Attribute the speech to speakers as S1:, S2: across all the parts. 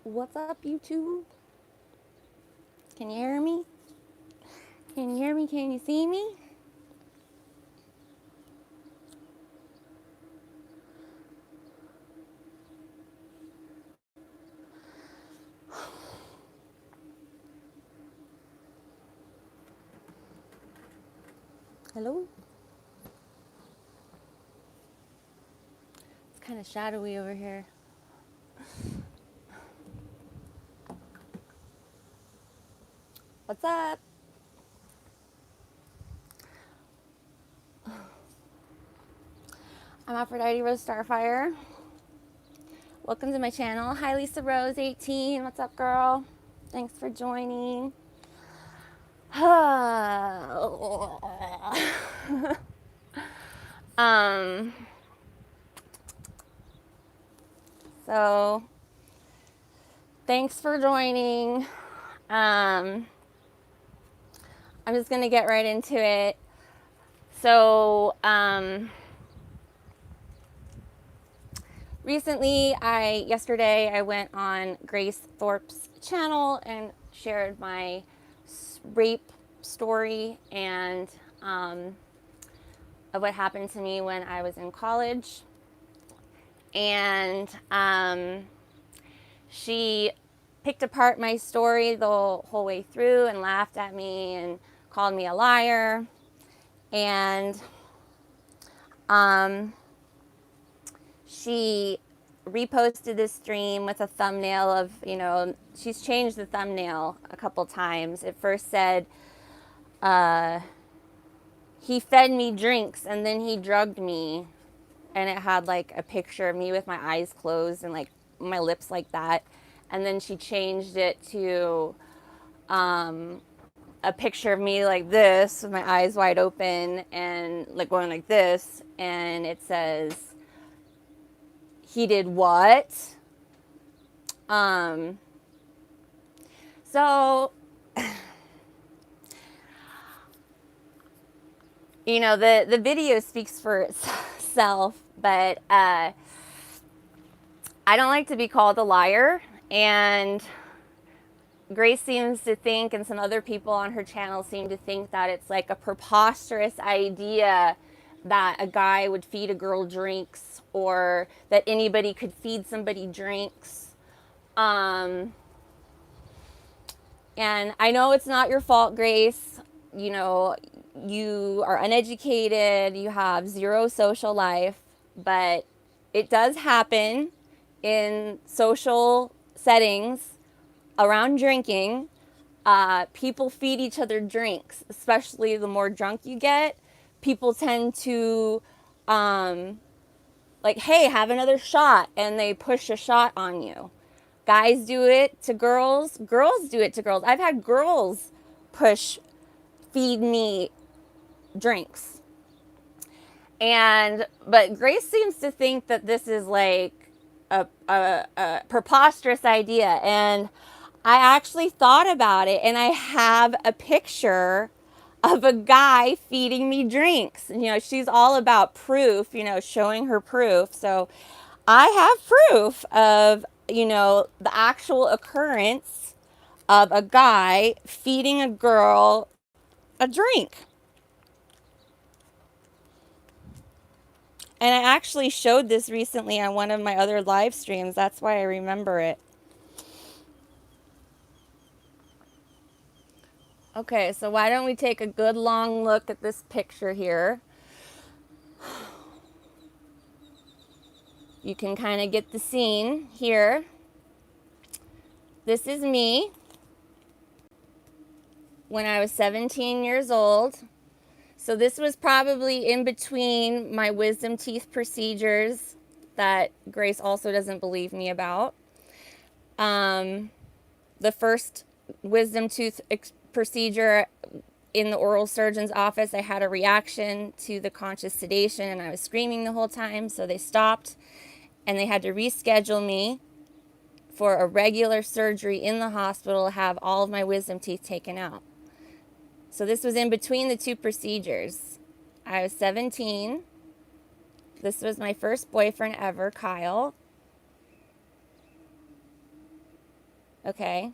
S1: What's up, YouTube? Can you hear me? Can you hear me? Can you see me? Hello? It's kind of shadowy over here. What's up? I'm Aphrodite Rose Starfire. Welcome to my channel. Hi, Lisa Rose 18. What's up, girl? Thanks for joining. um, so thanks for joining. I'm just gonna get right into it. So, recently, yesterday I went on Grace Thorpe's channel and shared my rape story and of what happened to me when I was in college. And she picked apart my story the whole way through and laughed at me and called me a liar. And she reposted this stream with a thumbnail of, she's changed the thumbnail a couple times. It first said, he fed me drinks and then he drugged me. And it had like a picture of me with my eyes closed and like my lips like that. And then she changed it to a picture of me like this with my eyes wide open and like going like this. And it says, he did what? So, the video speaks for itself, but I don't like to be called a liar. And Grace seems to think, and some other people on her channel seem to think, that it's like a preposterous idea that a guy would feed a girl drinks or that anybody could feed somebody drinks. And I know it's not your fault, Grace. You are uneducated, you have zero social life, but it does happen in social settings around drinking. People feed each other drinks, especially the more drunk you get. People tend to, like, hey, have another shot, and they push a shot on you. Guys do it to girls. Girls do it to girls. I've had girls feed me drinks. But Grace seems to think that this is like a preposterous idea. And I actually thought about it, and I have a picture of a guy feeding me drinks. She's all about proof, showing her proof. So I have proof of, the actual occurrence of a guy feeding a girl a drink. And I actually showed this recently on one of my other live streams. That's why I remember it. Okay, so why don't we take a good long look at this picture here. You can kind of get the scene here. This is me when I was 17 years old. So this was probably in between my wisdom teeth procedures that Grace also doesn't believe me about. The first wisdom tooth procedure in the oral surgeon's office, I had a reaction to the conscious sedation and I was screaming the whole time. So they stopped and they had to reschedule me for a regular surgery in the hospital to have all of my wisdom teeth taken out. So this was in between the two procedures. I was 17. This was my first boyfriend ever, Kyle. Okay.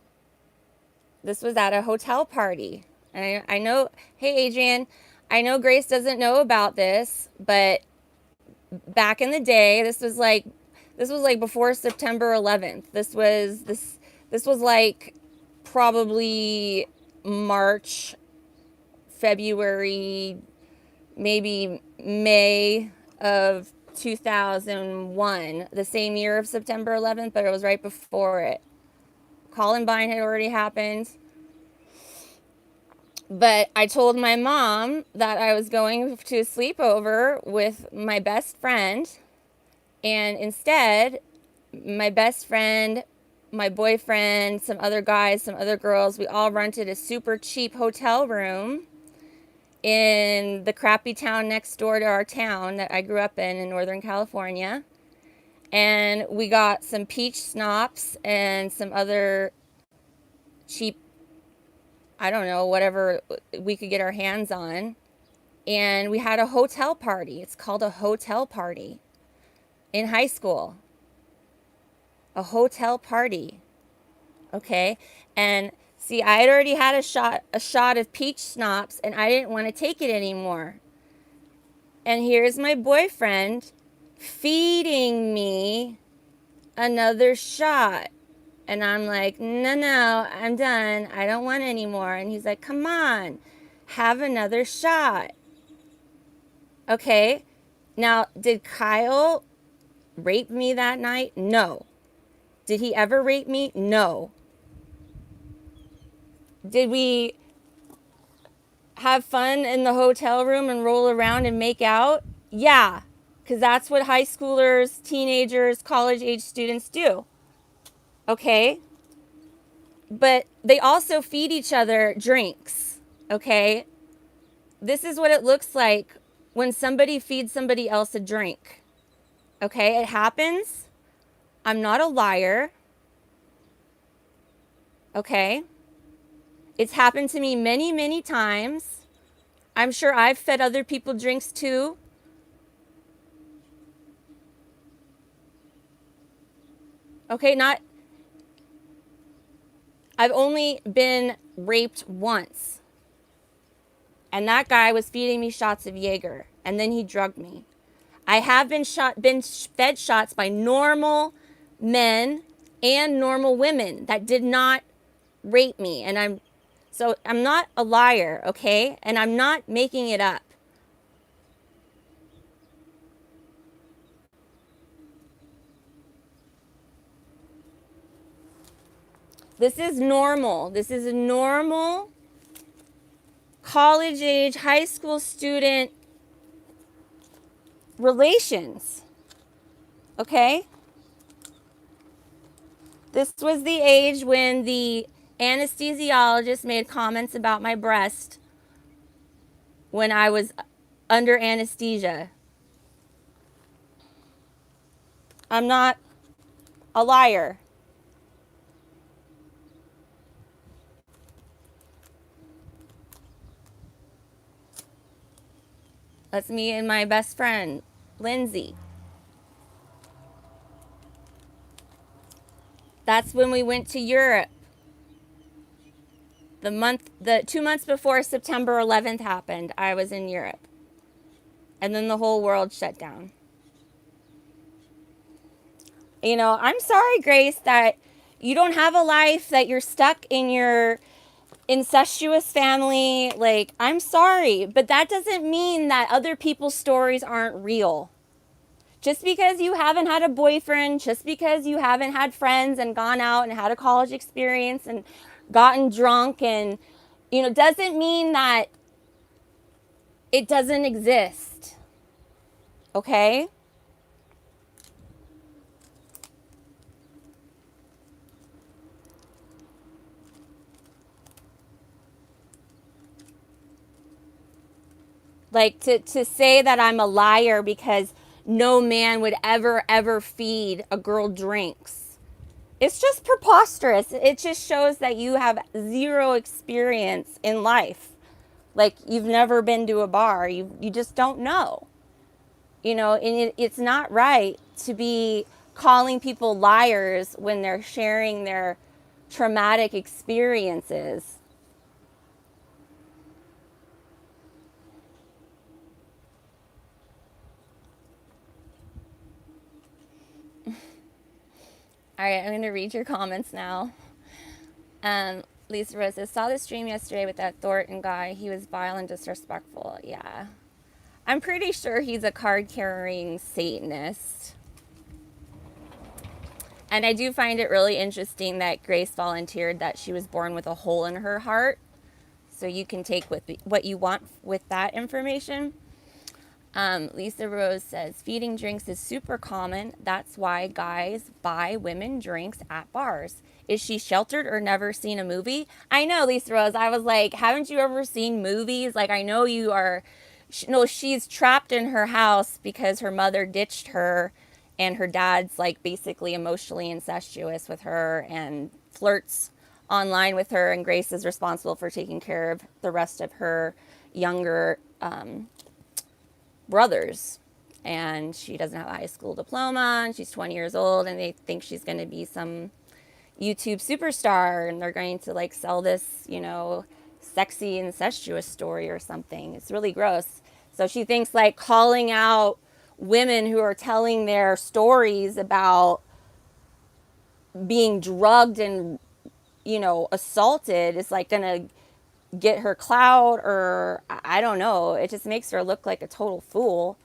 S1: This was at a hotel party. And I know, hey, Adrian, I know Grace doesn't know about this, but back in the day, this was like before September 11th. This was like probably March, February, maybe May of 2001, the same year of September 11th, but it was right before it. Columbine had already happened. But I told my mom that I was going to a sleepover with my best friend. And instead, my best friend, my boyfriend, some other guys, some other girls, we all rented a super cheap hotel room in the crappy town next door to our town that I grew up in Northern California. And we got some peach schnapps and some other cheap, I don't know, whatever we could get our hands on. And we had a hotel party. It's called a hotel party in high school. A hotel party. Okay? And see, I had already had a shot of peach schnapps and I didn't want to take it anymore. And here's my boyfriend feeding me another shot. And I'm like, no, I'm done. I don't want any more. And he's like, come on, have another shot. Okay. Now, did Kyle rape me that night? No. Did he ever rape me? No. Did we have fun in the hotel room and roll around and make out? Yeah. Because that's what high schoolers, teenagers, college age students do. Okay. But they also feed each other drinks. Okay. This is what it looks like when somebody feeds somebody else a drink. Okay. It happens. I'm not a liar. Okay. It's happened to me many, many times. I'm sure I've fed other people drinks too. Okay, I've only been raped once. And that guy was feeding me shots of Jaeger. And then he drugged me. I have been fed shots by normal men and normal women that did not rape me. And I'm not a liar, okay? And I'm not making it up. This is normal. This is a normal college age, high school student relations. Okay? This was the age when the anesthesiologist made comments about my breast when I was under anesthesia. I'm not a liar. That's me and my best friend, Lindsay. That's when we went to Europe. The 2 months before September 11th happened, I was in Europe. And then the whole world shut down. You know, I'm sorry, Grace, that you don't have a life, that you're stuck in your incestuous family. Like, I'm sorry, but that doesn't mean that other people's stories aren't real. Just because you haven't had a boyfriend, just because you haven't had friends and gone out and had a college experience and gotten drunk and, doesn't mean that it doesn't exist. Okay? Like to say that I'm a liar because no man would ever feed a girl drinks. It's just preposterous. It just shows that you have zero experience in life. Like you've never been to a bar. You just don't know. And it's not right to be calling people liars when they're sharing their traumatic experiences. All right, I'm going to read your comments now. Lisa Rose says, saw the stream yesterday with that Thornton guy. He was vile and disrespectful. Yeah. I'm pretty sure he's a card-carrying Satanist. And I do find it really interesting that Grace volunteered that she was born with a hole in her heart. So you can take what you want with that information. Lisa Rose says, feeding drinks is super common. That's why guys buy women drinks at bars. Is she sheltered or never seen a movie? I know, Lisa Rose. I was like, haven't you ever seen movies? Like, I know you are. No, she's trapped in her house because her mother ditched her and her dad's like basically emotionally incestuous with her and flirts online with her. And Grace is responsible for taking care of the rest of her younger brothers, and she doesn't have a high school diploma, and she's 20 years old, and they think she's going to be some YouTube superstar, and they're going to like sell this, you know, sexy incestuous story or something. It's really gross. So she thinks like calling out women who are telling their stories about being drugged and, you know, assaulted is like going to get her clout, or I don't know. It just makes her look like a total fool.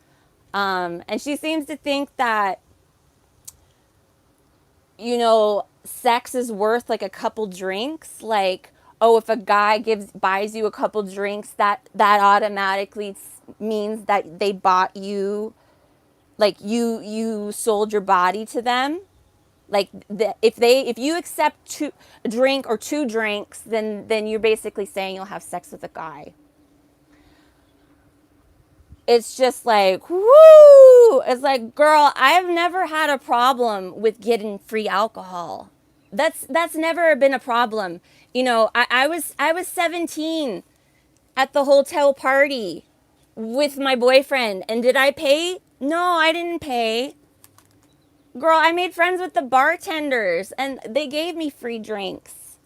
S1: And she seems to think that, you know, sex is worth like a couple drinks. Like, oh, if a guy buys you a couple drinks, that automatically means that they bought you, like you sold your body to them. Like if you accept a drink or two drinks, then you're basically saying you'll have sex with a guy. It's just like, woo! It's like, girl, I've never had a problem with getting free alcohol. That's never been a problem. You know, I was 17 at the hotel party with my boyfriend, and did I pay? No, I didn't pay. Girl, I made friends with the bartenders, and they gave me free drinks.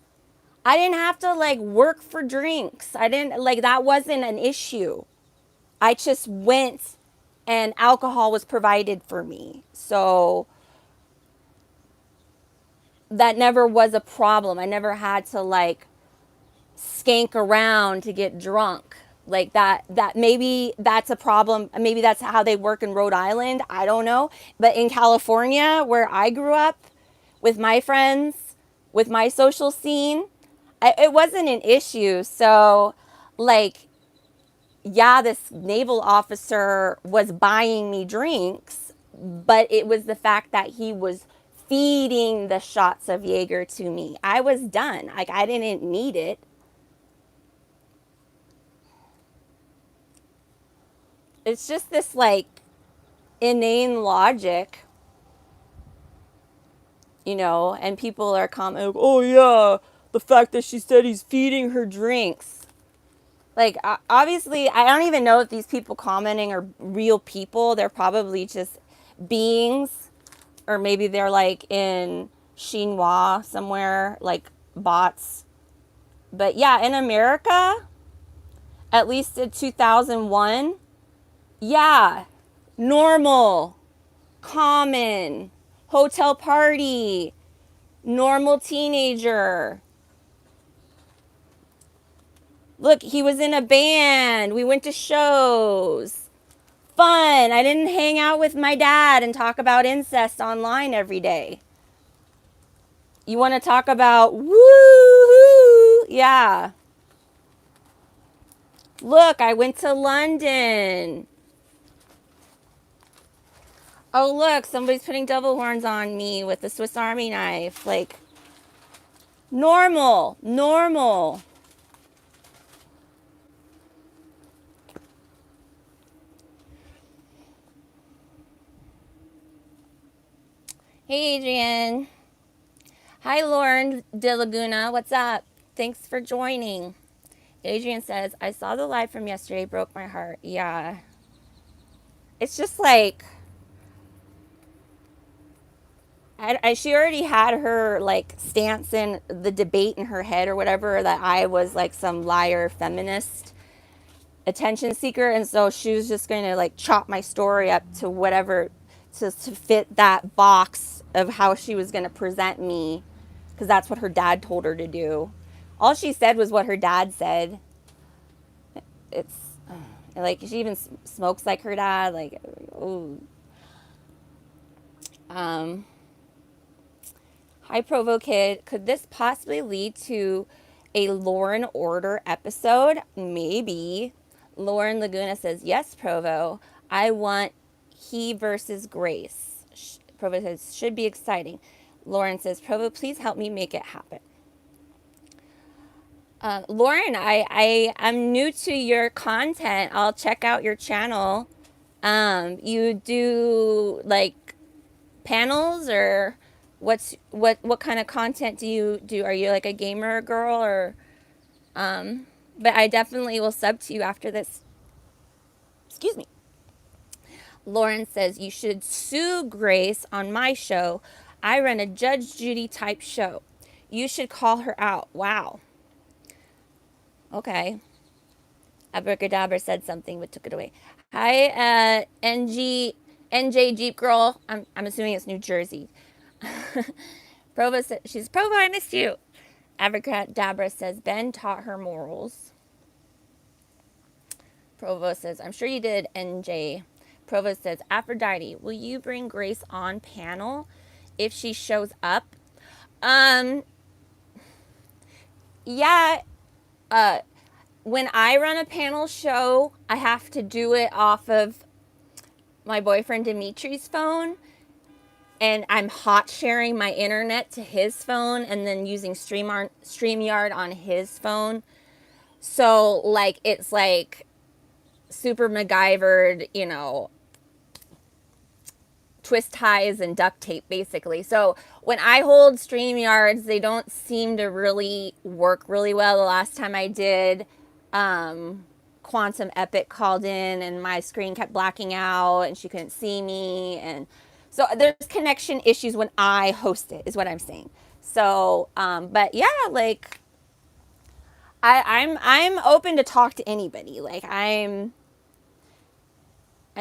S1: I didn't have to like work for drinks. I didn't like that wasn't an issue. I just went and alcohol was provided for me. So that never was a problem. I never had to like skank around to get drunk. Like that maybe that's a problem. Maybe that's how they work in Rhode Island. I don't know. But in California, where I grew up with my friends, with my social scene, it wasn't an issue. So like, yeah, this naval officer was buying me drinks, but it was the fact that he was feeding the shots of Jaeger to me. I was done. Like, I didn't need it. It's just this, like, inane logic, you know, and people are commenting, like, oh, yeah, the fact that she said he's feeding her drinks. Like, obviously, I don't even know if these people commenting are real people. They're probably just beings, or maybe they're like in Chinois somewhere, like bots. But yeah, in America, at least in 2001, yeah, normal, common, hotel party, normal teenager. Look, he was in a band. We went to shows. Fun. I didn't hang out with my dad and talk about incest online every day. You want to talk about woo-hoo? Yeah. Look, I went to London. Oh, look, somebody's putting devil horns on me with a Swiss Army knife. Like, normal, normal. Hey, Adrian. Hi, Lauren De Laguna. What's up? Thanks for joining. Adrian says, I saw the live from yesterday, broke my heart. Yeah. It's just like, she already had her like stance in the debate in her head or whatever, that I was like some liar feminist attention seeker, and so she was just going to like chop my story up to whatever to fit that box of how she was going to present me, because that's what her dad told her to do. All she said was what her dad said. It's like she even smokes like her dad, like, ooh. Hi, Provo Kid. Could this possibly lead to a Lauren Order episode? Maybe. Lauren Laguna says, yes, Provo. I want he versus Grace. Provo says, should be exciting. Lauren says, Provo, please help me make it happen. Lauren, I'm new to your content. I'll check out your channel. You do like panels, or what kind of content do you do? Are you like a gamer girl, or but I definitely will sub to you after this. Excuse me. Lauren says you should sue Grace on my show. I run a Judge Judy type show. You should call her out. Wow. Okay. Abracadabra said something but took it away. Hi, NJ Jeep Girl. I'm assuming it's New Jersey. Provo says, she's Provo, I missed you. Abracadabra says Ben taught her morals. Provo says, I'm sure you did, NJ. Provo says, Aphrodite, will you bring Grace on panel if she shows up? Yeah, when I run a panel show, I have to do it off of my boyfriend Dimitri's phone, and I'm hot sharing my internet to his phone and then using StreamYard on his phone. So like it's like super MacGyvered, you know, twist ties and duct tape basically. So when I hold StreamYards, they don't seem to really work really well. The last time I did, Quantum Epic called in and my screen kept blacking out and she couldn't see me, and so there's connection issues when I host it, is what I'm saying. So but yeah, like I'm open to talk to anybody. Like I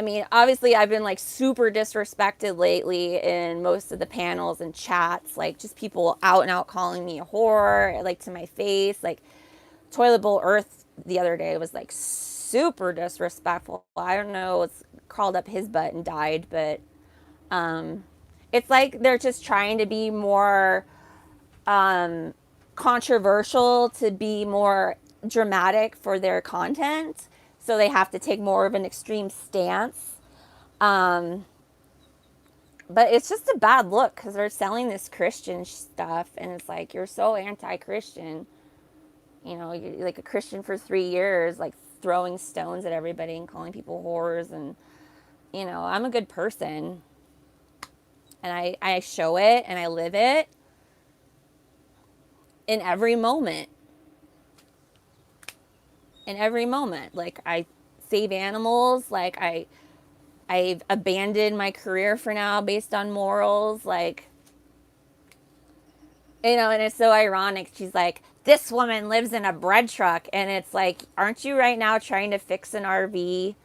S1: mean, obviously I've been like super disrespected lately in most of the panels and chats, like just people out and out calling me a whore, like to my face. Like Toilet Bowl Earth the other day was like super disrespectful. I don't know, it's crawled up his butt and died, but it's like they're just trying to be more controversial, to be more dramatic for their content. So they have to take more of an extreme stance. But it's just a bad look because they're selling this Christian stuff, and it's like, you're so anti-Christian. You know, you're like a Christian for 3 years, like throwing stones at everybody and calling people whores. And, you know, I'm a good person. And I show it and I live it in every moment. In every moment. Like, I save animals. Like, I've abandoned my career for now based on morals. Like, you know, and it's so ironic. She's like, this woman lives in a bread truck. And it's like, aren't you right now trying to fix an RV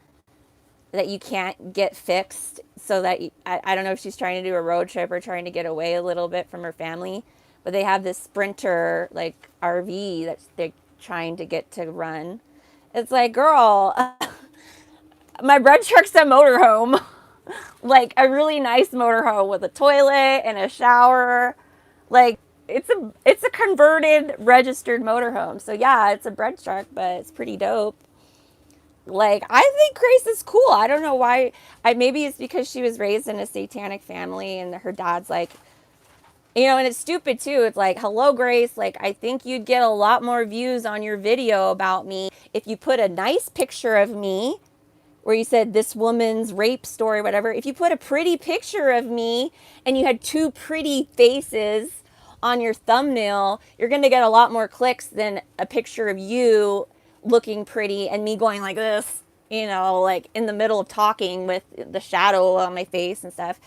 S1: that you can't get fixed? So that I don't know if she's trying to do a road trip or trying to get away a little bit from her family. But they have this Sprinter like RV that they're trying to get to run. It's like, girl, my bread truck's a motorhome. Like a really nice motorhome with a toilet and a shower. Like it's a converted registered motorhome. So yeah, it's a bread truck, but it's pretty dope. Like, I think Grace is cool. I don't know why. Maybe it's because she was raised in a satanic family and her dad's like, you know, and it's stupid too. It's like, hello, Grace. Like, I think you'd get a lot more views on your video about me if you put a nice picture of me where you said this woman's rape story, whatever. If you put a pretty picture of me and you had two pretty faces on your thumbnail, you're going to get a lot more clicks than a picture of you looking pretty and me going like this, you know, like in the middle of talking with the shadow on my face and stuff.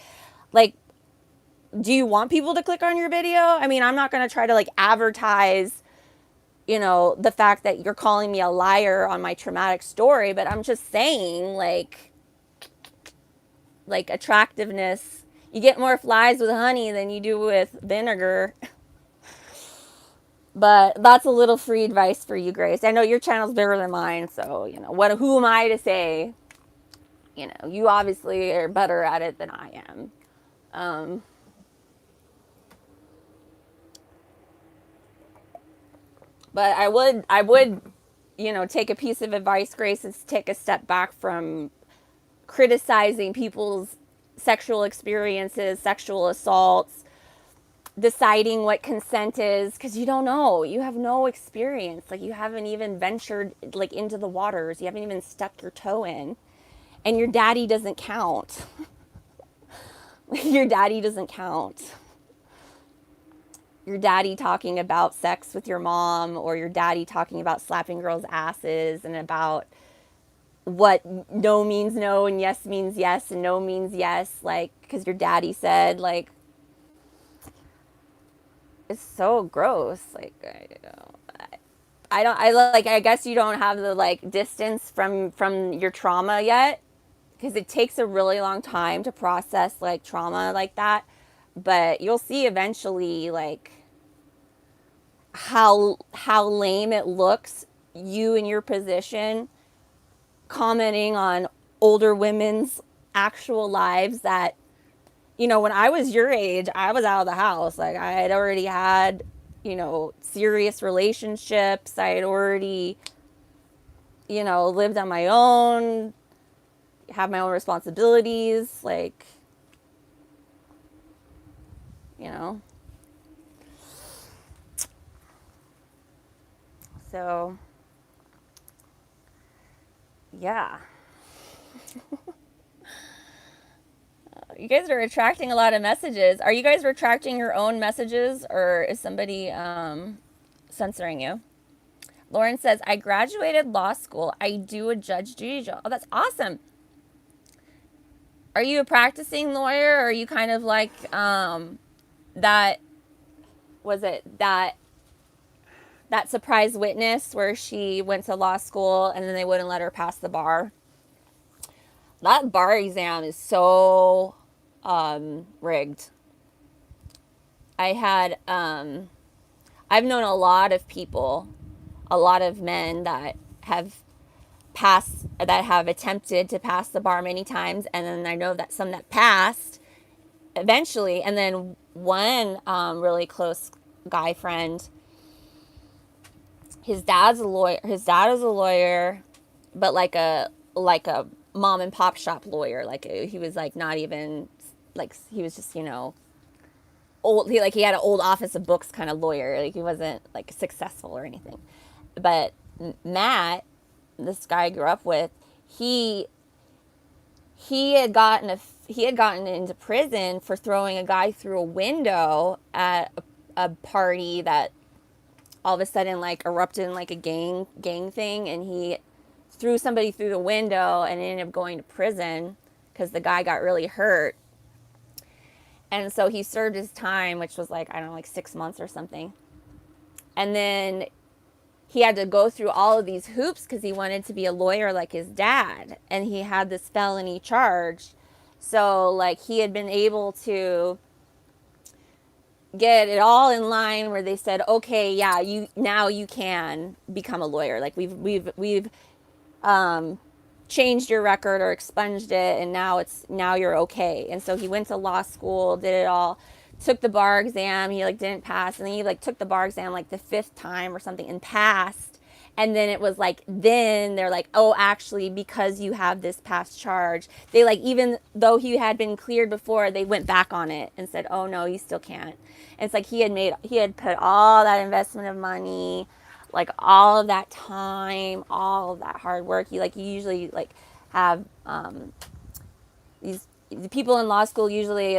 S1: Like, Do you want people to click on your video? I mean, I'm not going to try to like advertise, the fact that you're calling me a liar on my traumatic story, but I'm just saying, like attractiveness, you get more flies with honey than you do with vinegar. But that's a little free advice for you, Grace. I know your channel's bigger than mine, so who am I to say? You obviously are better at it than I am. Um, but I would, take a piece of advice, Grace, is take a step back from criticizing people's sexual experiences, sexual assaults, deciding what consent is, because you don't know. You have no experience. Like, you haven't even ventured like into the waters. You haven't even stuck your toe in, and your daddy doesn't count. Your daddy doesn't count. Your daddy talking about sex with your mom, or your daddy talking about slapping girls' asses, and about what no means no and yes means yes and no means yes, like, because your daddy said, like, it's so gross. Like, I guess you don't have the like distance from your trauma yet, because it takes a really long time to process like trauma like that. But you'll see eventually, like, how lame it looks, you in your position commenting on older women's actual lives that, when I was your age, I was out of the house. Like, I had already had, serious relationships. I had already, lived on my own, have my own responsibilities. Like, you know. So, yeah. You guys are attracting a lot of messages. Are you guys retracting your own messages, or is somebody censoring you? Lauren says, I graduated law school. I do a judge duty job. Oh, that's awesome. Are you a practicing lawyer, or are you kind of like that, was it that surprise witness where she went to law school and then they wouldn't let her pass the bar? That bar exam is so rigged. I've known a lot of people, a lot of men that have attempted to pass the bar many times, and then I know that some that passed eventually, and then one really close guy friend, his dad's a lawyer. His dad is a lawyer, but like a mom and pop shop lawyer. Like, he was like not even, like, he was just, old. He had an old office of books kind of lawyer. Like, he wasn't like successful or anything. But Matt, this guy I grew up with, he he had gotten into prison for throwing a guy through a window at a party that all of a sudden like erupted in like a gang thing, and he threw somebody through the window and ended up going to prison because the guy got really hurt. And so he served his time, which was like, I don't know, like 6 months or something. And then he had to go through all of these hoops because he wanted to be a lawyer like his dad. And he had this felony charge. So, like, he had been able to get it all in line where they said, okay, yeah, you can become a lawyer. Like, we've changed your record or expunged it, and now you're okay. And so he went to law school, did it all, took the bar exam. He like didn't pass, and then he like took the bar exam like the 5th time or something and passed. And then it was like, then they're like, oh, actually, because you have this past charge, they like, even though he had been cleared before, they went back on it and said, oh no, you still can't. And it's like he had put all that investment of money, like all of that time, all of that hard work. You usually like have these the people in law school usually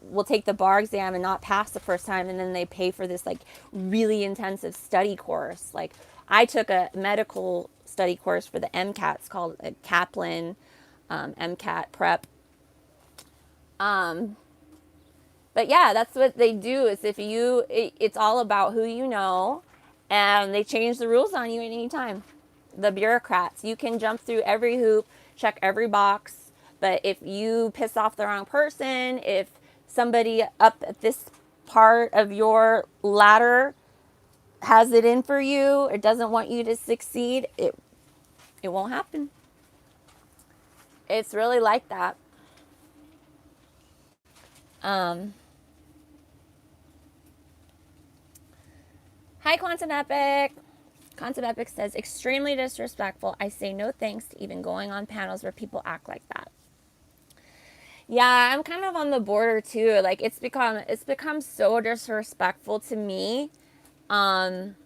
S1: will take the bar exam and not pass the first time, and then they pay for this like really intensive study course. Like, I took a medical study course for the MCAT. It's called a Kaplan MCAT prep. But But yeah, that's what they do. Is if it's all about who you know, and they change the rules on you at any time. The bureaucrats, you can jump through every hoop, check every box, but if you piss off the wrong person, if somebody up at this part of your ladder has it in for you, it doesn't want you to succeed, it won't happen. It's really like that. Um, Hi, Quantum Epic. Quantum Epic says, extremely disrespectful. I say no thanks to even going on panels where people act like that. Yeah, I'm kind of on the border too. Like it's become so disrespectful to me. Um,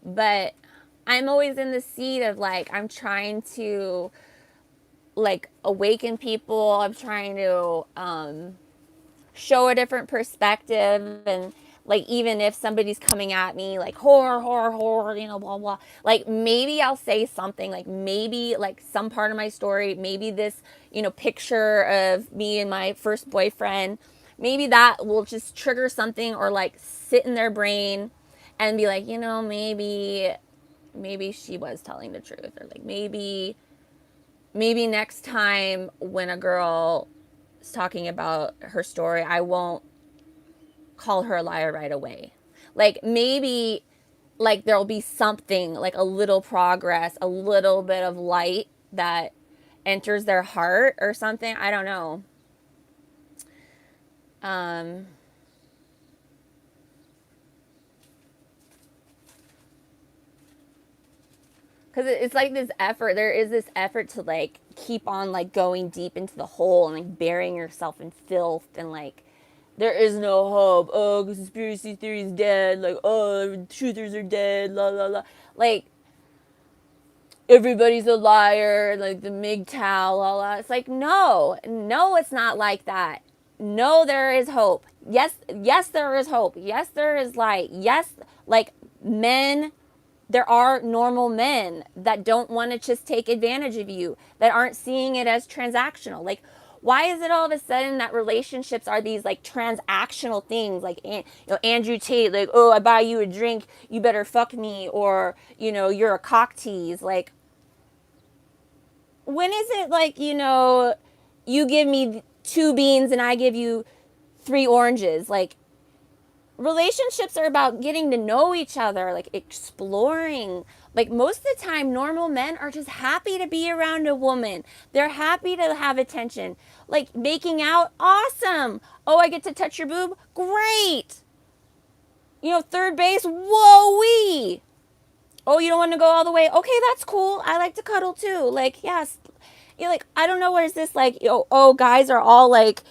S1: but I'm always in the seat of like I'm trying to like awaken people. I'm trying to show a different perspective, and like even if somebody's coming at me like horror, blah blah, like maybe I'll say something, like maybe like some part of my story, maybe this picture of me and my first boyfriend, maybe that will just trigger something or like sit in their brain and be like, maybe she was telling the truth, or like maybe next time when a girl is talking about her story, I won't call her a liar right away. Like maybe like there'll be something, like a little progress, a little bit of light that enters their heart or something. I don't know. Um because it's like this effort, there is this effort to like keep on like going deep into the hole and like burying yourself in filth, and like there is no hope. Oh, conspiracy theory is dead. Like, oh, truthers are dead. La la la. Like, everybody's a liar. Like the MGTOW. La la. It's like, no, it's not like that. No, there is hope. Yes, there is hope. Yes, there is light. Yes, like men, there are normal men that don't want to just take advantage of you, that aren't seeing it as transactional. Like, why is it all of a sudden that relationships are these like transactional things? Like, Andrew Tate, like, oh, I buy you a drink, you better fuck me, or you're a cock tease. Like, when is it like, you give me two beans and I give you three oranges? Like, relationships are about getting to know each other, like exploring. Like most of the time, normal men are just happy to be around a woman. They're happy to have attention. Like making out, awesome. Oh, I get to touch your boob? Great. Third base, whoa wee. Oh, you don't want to go all the way? Okay, that's cool. I like to cuddle too. Like, yes. Like, I don't know, where's this like, oh, guys are all like,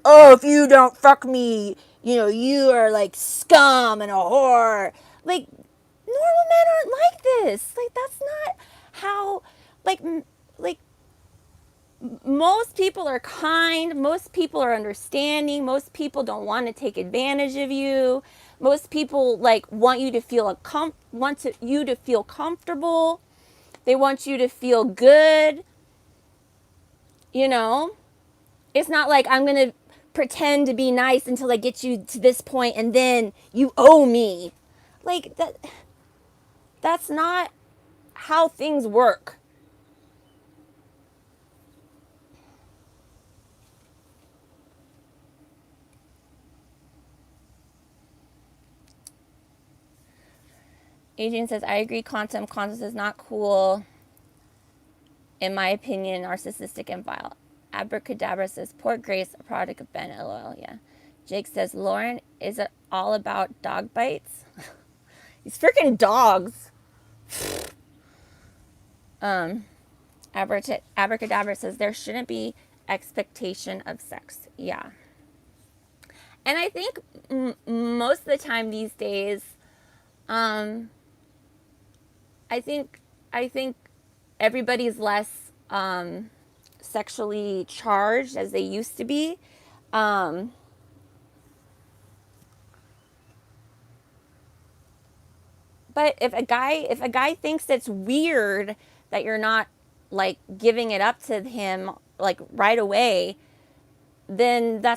S1: oh, if you don't fuck me, you are like scum and a whore. Like, normal men aren't like this. Like, that's not how, like, like, most people are kind, most people are understanding, most people don't want to take advantage of you. Most people like want you to feel you to feel comfortable. They want you to feel good. It's not like I'm going to pretend to be nice until I get you to this point and then you owe me. Like that's not how things work. Adrian says, I agree, quantum. Quantum is not cool. In my opinion, narcissistic and vile. Abracadabra says, poor Grace, a product of Ben, LOL. Yeah. Jake says, Lauren, is it all about dog bites? These freaking dogs. Abracadabra says, there shouldn't be expectation of sex. Yeah. And I think most of the time these days, um, I think everybody's less sexually charged as they used to be. But if a guy thinks it's weird that you're not like giving it up to him like right away, then that's